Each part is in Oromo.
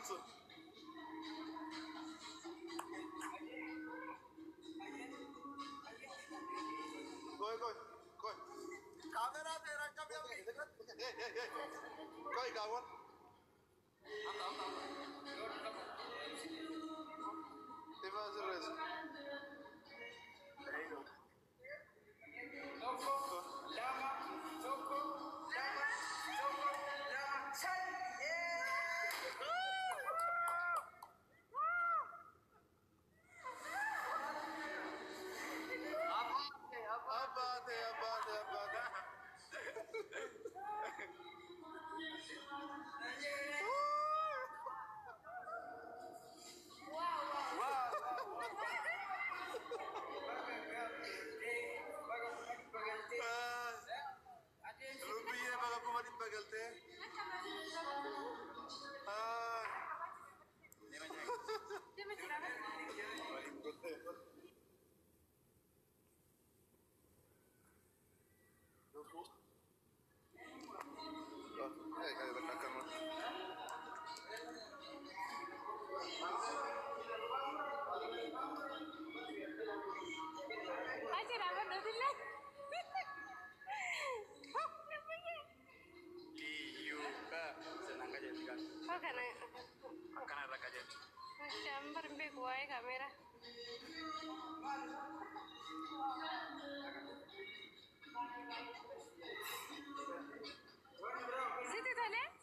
sun. Koi. Kamera tera kamera. Hey. Koi kawan. Tiba zerres. Kamera.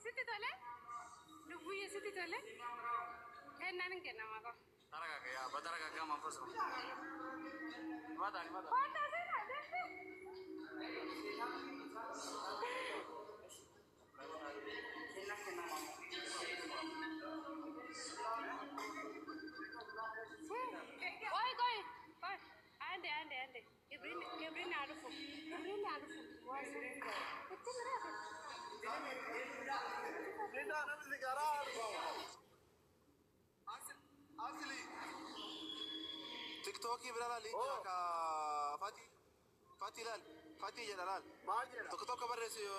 Siti tole. Dubuye siti tole. Kennan kenna mako. Taraga ya, bataraga kama faso. Madani. Kota sana dede. Kenna mako. Koi. Ande. Kebrin arufu. Wasa. Kitu mereka. Nida nabi zikarar. Asli. TikTok ibrala link ka Fatih Jalal. TikTok kabar resiyo.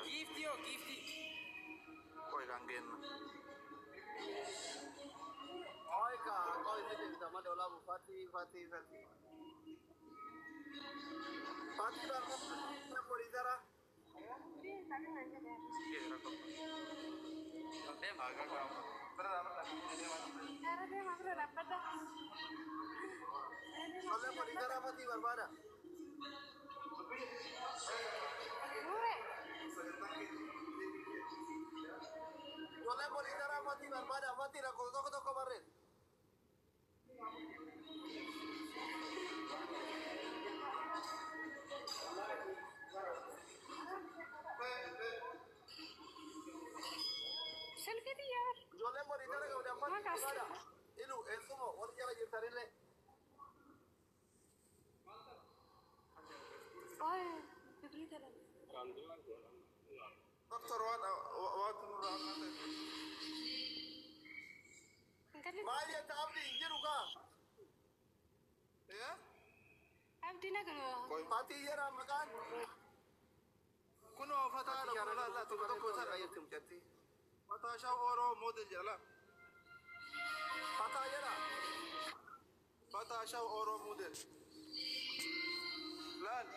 Gifty. Koi gangen. Koi itu sama dola Fatih. Fatih berapa polizara? Doktor wat Maya Abdi Jeruga. Ya? Abdi nak Koi Fatih jera makan. Kuno Fatah la TikTok sa kayo tumchati. Fatah shaw oro model jera. Fatah shaw oro model. Lan.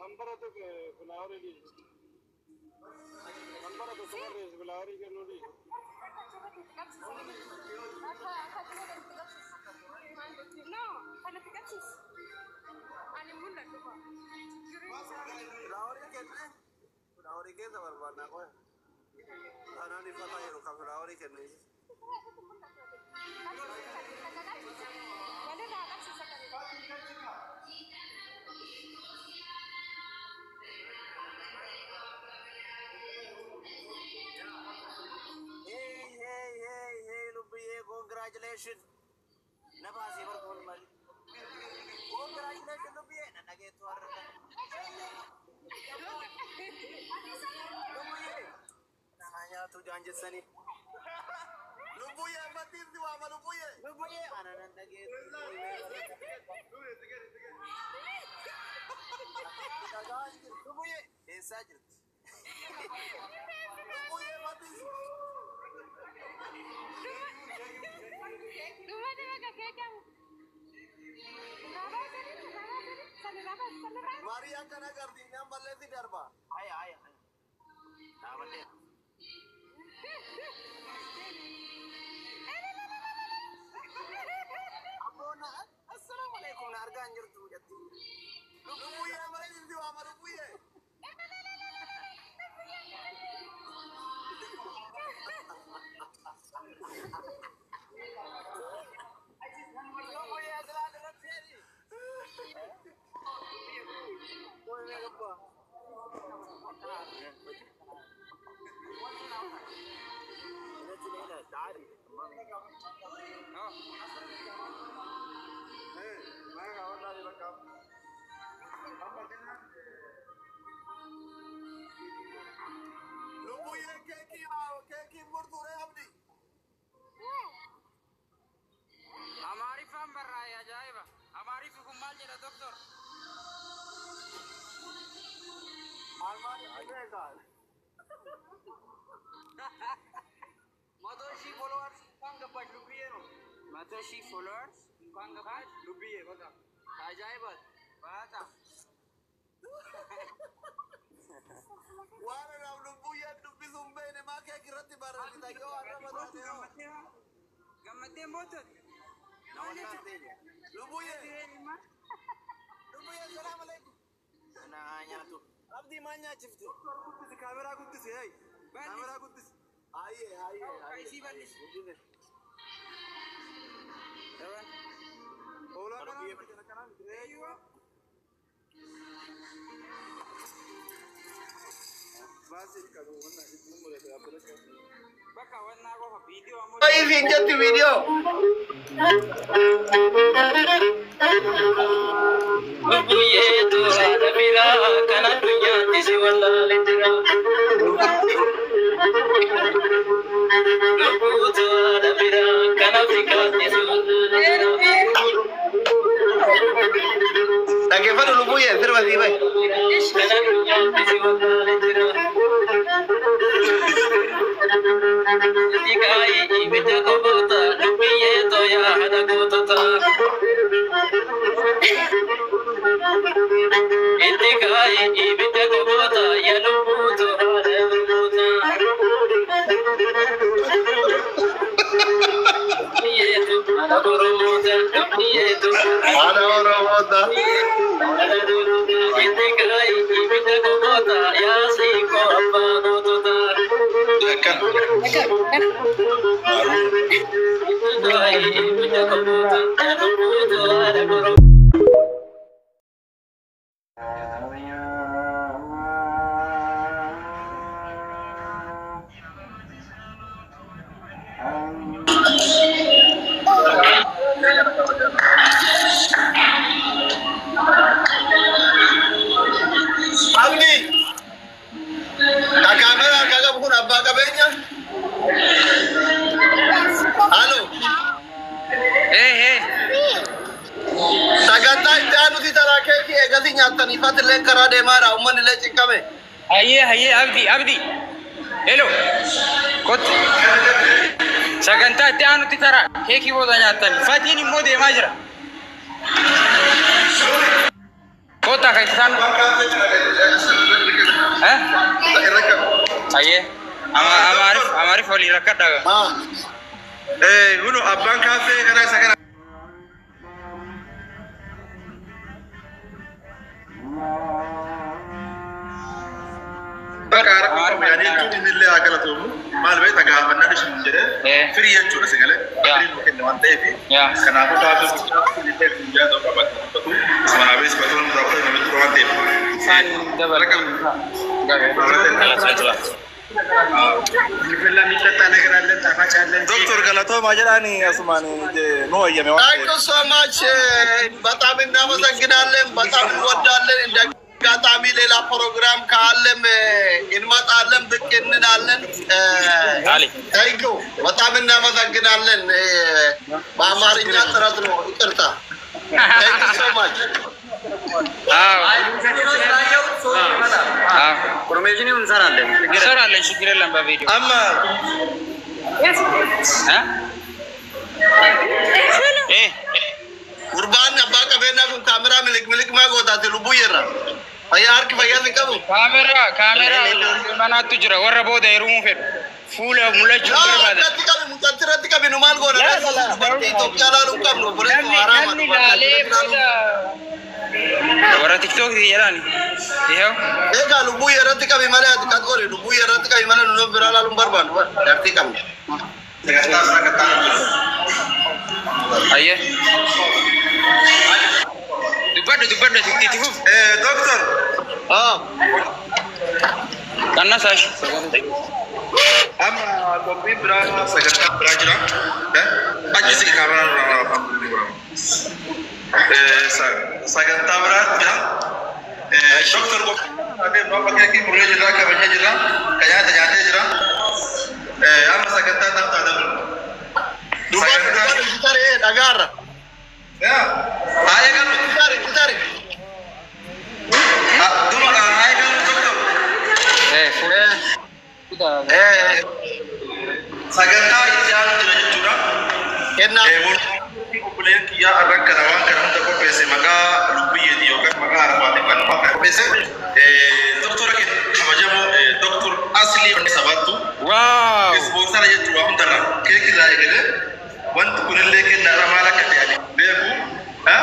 Number to Bulawari di. Number to Bulawari ke nuri. No, kalau tidak sih. Ani mula tu kok. Bulawari ke sabar bana ko. Ana ni Fatah yero ka Bulawari ke ni. Wala dah taksi sekali. Hey, Lupiye, congratulations. Nabasi berkon mali. Congratulations Lupiye, nanage tu arra. Lupiye, nanya tu janji sani. Lubuye matizi wa malubuye. Lubuye ana nandage. Lubuye esajit. Lubuye matizi. Maria kana gardi na malle di darba. Aya. Na malle. Abona assalamu alaikum na argan jirtu jatti. Lubuye matizi wa malubuye. हमारी फॉर्म भर रहा है जाएगा हमारी हुकूमत जरा doctor Matoshi followers kang dapat lubiye no. Matoshi followers kang dapat lubiye bata. Ajaib bata. Wala na lubiye lubi zumbe ne ma ke kirati bara kita yo ara bata. Gamate motot. Lubuye. Lubuye salam alaikum. Nanya tu. Abdi manya chiftu. Kamera kutis hey. Kamera kutis. Aye. Kaisi bandis. Ewan. Ola kana aywa. Basi kago wana numero de apeleka. Baka wana go video amo. Ai vinjati video. Lubuye tu ada bila kana dunya disi wala litera. Lubuye tu ada bila kana fika disi wala litera. Lagi mana lubuye terus di bay. Kana dunya disi wala litera. Dikai ibete ko bota lubuye to ya hada ko ta. Dikai ibete ko bota ya lubuye to hada bota. Yetu ana gorota yetu ana gorota dikai ibete ko bota ya si ko abba bota. Dekat. Abdi, kamera kagak bukan abah kabelnya. Halo. Sagantai anu di tarake ki egasi nyata ni fat len karade mara umman le chikame. Haye abdi. Hello. Kot. Sagantai anu di tara keki boda nyata ni fatini mode majra. Kota kai san. Haye. Amarif oli rakat daga. Uno abang kafe kana sakana. Bakar ko yani tu nille akala tu mal be taga banna de shinjere free ya chura segale free ko ke wante bi kana ko ta to nille kunja do babat to sama habis betul dokter nami wante san da barakam gawe Doctor Galato Majalani Asmani no Thank you so much. Batamin Namasan Ginalen, Batamin Wadalen. ጋጣሚ ሌላ ፕሮግራም ካለም እንመጣለን ብቅ እንላለን አሊ ታንኪ በጣም እናመሰግናለን በአማርኛ ጥራት ነው ይቅርታ ታንኪ ሶ ማች ፕሮሞሽን እንሰራለን ችግር የለም በቪዲዮ አማ ቁርባን አባቀ በእናቱን ካሜራ ምልክ ማጎታት ልቡ ይራ አያርክ ፈያዝ ቀቡ ካሜራ ማናቱ ጅራ ወረ ቦደ ይሩሙ ፈድ ፉለ ሙለቹ በርባደ ተጥቀም ሙተትረት ቀብኑ ማልጎና ኢትዮጵያ ላሉ ቀብኑ ብረት አራማ ወረ ቲክቶክ ይራኒ ይሄው ኤጋ ልቡ ይረት ቀብ ማለት ቀጥቆሪ ልቡ ይረት ቀብ ማለት ነው ብራላሉ በርባን ተጥቀም አየ dubbadde tiktifu doctor kanna sash amma kopi bra sagata brajra ajji se kamera sagata brajra doctor ko ade no bakya ki murle jira ka banya jira kaya jate jira amma sagata ta da dubbadde kitare agarra ya aayega kitare duma aayega doctor sagata ijaan jira kenna bulen kiya arranka rawan kan hunda ko pese maga lubiye dio kan maga arfate kan maga pese doctor ke hamajamo doctor asli on sabatu wow sponsor je tuwa hundara ke kila egele want kunille ke nara malaka yani beku ha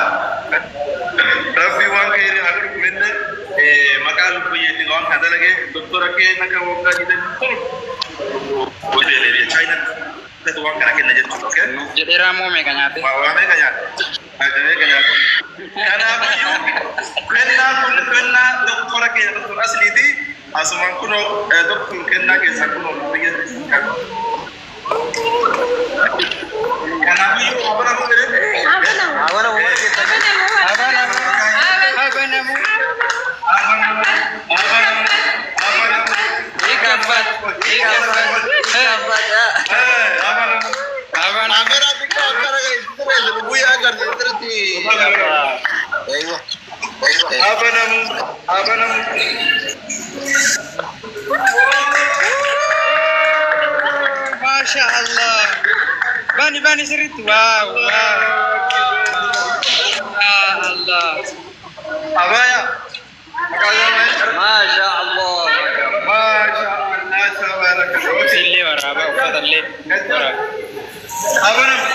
rabbi wan kayri hadir kunille maga lubiye dio kan hadalage doctor ke naka wonga jide bodele china itu uang kena kena jadi, oke? Jadi ramu mereka nyate. Ramu mereka nyate. Ada mereka nyate. Karena aku kena dokter ke dokter asli di asuman kuno dokter kena ke sakuno begini. Karena aku apa nama dia? Apa nama kita? Apa nama? Ikabat. Kamera kita sekarang itu buya agar terti. Ayo. Apa nama? Masya Allah. Bani serit. Wow. Allah. Apa ya? Masya Allah. Sille waraba fadlle. Apa nama?